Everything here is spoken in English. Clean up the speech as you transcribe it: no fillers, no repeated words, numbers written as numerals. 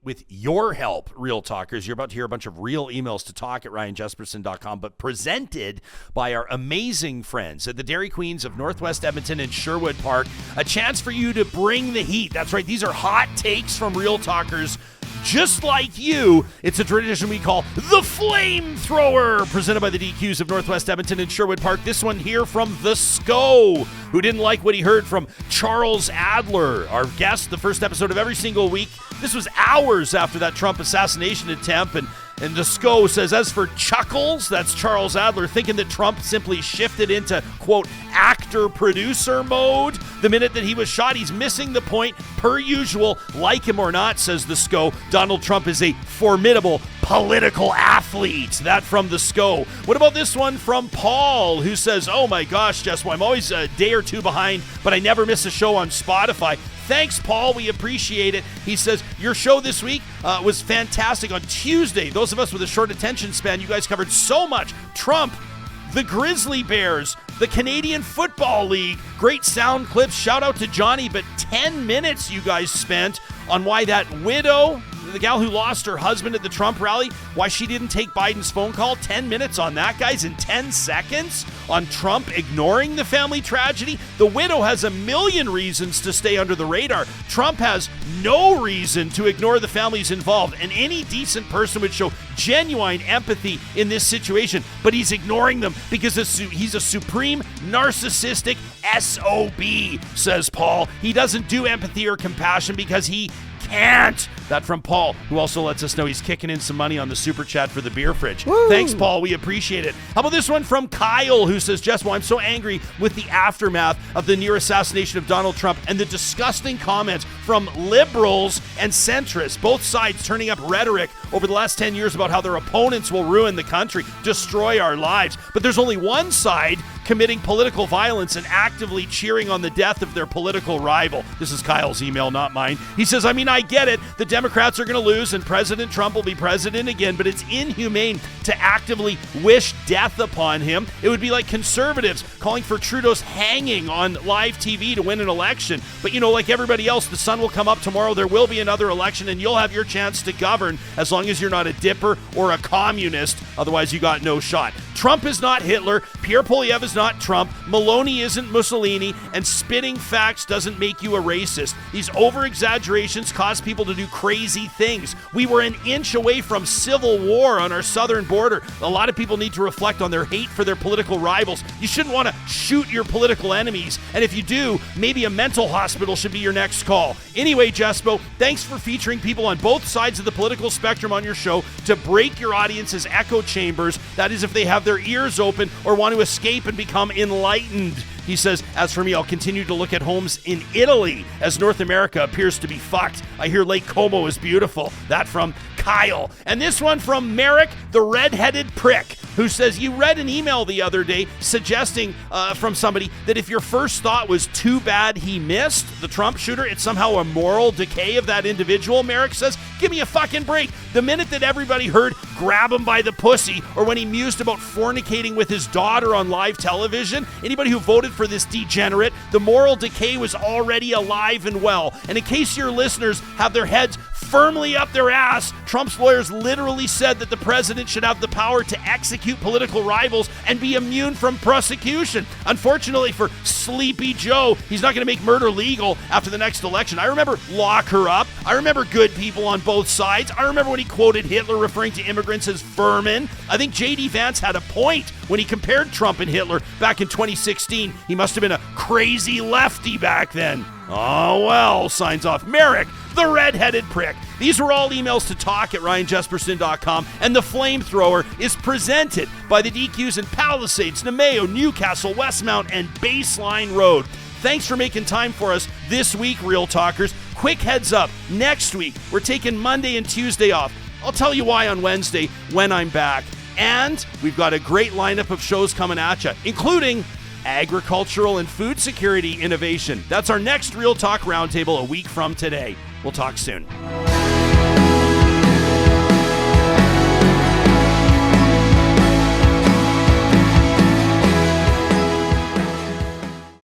with your help, Real Talkers. You're about to hear a bunch of real emails to talk at ryanjesperson.com, but presented by our amazing friends at the Dairy Queens of Northwest Edmonton and Sherwood Park. A chance for you to bring the heat. That's right. These are hot takes from Real Talkers just like you. It's a tradition we call the Flamethrower, presented by the DQs of Northwest Edmonton and Sherwood Park. This one here from the SCO, who didn't like what he heard from Charles Adler, our guest, the first episode of every single week. This was hours after that Trump assassination attempt, and the SCO says, as for Chuckles, that's Charles Adler, thinking that Trump simply shifted into, quote, actor-producer mode the minute that he was shot. He's missing the point, per usual. Like him or not, says the SCO, Donald Trump is a formidable political athlete. That from the SCO. What about this one from Paul, who says, oh my gosh, Jess, well, I'm always a day or two behind, but I never miss a show on Spotify. Thanks, Paul. We appreciate it. He says, your show this week was fantastic. On Tuesday, those of us with a short attention span, you guys covered so much. Trump, the Grizzly Bears, the Canadian Football League. Great sound clips. Shout out to Johnny, but 10 minutes you guys spent on why that widow, the gal who lost her husband at the Trump rally, why she didn't take Biden's phone call. 10 minutes on that, guys, in 10 seconds on Trump ignoring the family tragedy. The widow has a million reasons to stay under the radar. Trump has no reason to ignore the families involved, and any decent person would show genuine empathy in this situation, but he's ignoring them because he's a supreme narcissistic SOB, says Paul. He doesn't do empathy or compassion because he can't. That from Paul, who also lets us know he's kicking in some money on the super chat for the beer fridge. Woo! Thanks, Paul. We appreciate it. How about this one from Kyle, who says, Jess, well, I'm so angry with the aftermath of the near assassination of Donald Trump and the disgusting comments from liberals and centrists, both sides turning up rhetoric over the last 10 years about how their opponents will ruin the country, destroy our lives. But there's only one side committing political violence and actively cheering on the death of their political rival. This is Kyle's email, not mine. He says, I mean, I get it. The Democrats are going to lose and President Trump will be president again, but it's inhumane to actively wish death upon him. It would be like conservatives calling for Trudeau's hanging on live TV to win an election. But, you know, like everybody else, the sun will come up tomorrow. There will be another election and you'll have your chance to govern as long as you're not a dipper or a communist. Otherwise, you got no shot. Trump is not Hitler. Pierre Poilievre is not Trump. Maloney isn't Mussolini. And spitting facts doesn't make you a racist. These over-exaggerations cause people to do crazy things. We were an inch away from civil war on our southern border. A lot of people need to reflect on their hate for their political rivals. You shouldn't want to shoot your political enemies. And if you do, maybe a mental hospital should be your next call. Anyway, Jespo, thanks for featuring people on both sides of the political spectrum on your show to break your audience's echo chambers. That is, if they have their ears open or want to escape and become enlightened. He says, as for me, I'll continue to look at homes in Italy as North America appears to be fucked. I hear Lake Como is beautiful. That from Kyle. And this one from Merrick, the red-headed prick, who says, you read an email the other day suggesting from somebody that if your first thought was too bad he missed the Trump shooter, it's somehow a moral decay of that individual. Merrick says, give me a fucking break. The minute that everybody heard grab him by the pussy, or when he mused about fornicating with his daughter on live television, anybody who voted for this degenerate, the moral decay was already alive and well. And in case your listeners have their heads firmly up their ass, Trump's lawyers literally said that the president should have the power to execute political rivals and be immune from prosecution. Unfortunately for Sleepy Joe, he's not going to make murder legal after the next election. I remember lock her up. I remember good people on both sides. I remember when he quoted Hitler referring to immigrants as vermin. I think J.D. Vance had a point when he compared Trump and Hitler back in 2016. He must have been a crazy lefty back then. Oh, well, signs off Merrick, the red-headed prick. These were all emails to talk at ryanjesperson.com, and the Flamethrower is presented by the DQs in Palisades, Namao, Newcastle, Westmount, and Baseline Road. Thanks for making time for us this week, Real Talkers. Quick heads up, next week, we're taking Monday and Tuesday off. I'll tell you why on Wednesday when I'm back. And we've got a great lineup of shows coming at you, including agricultural and food security innovation. That's our next Real Talk Roundtable a week from today. We'll talk soon.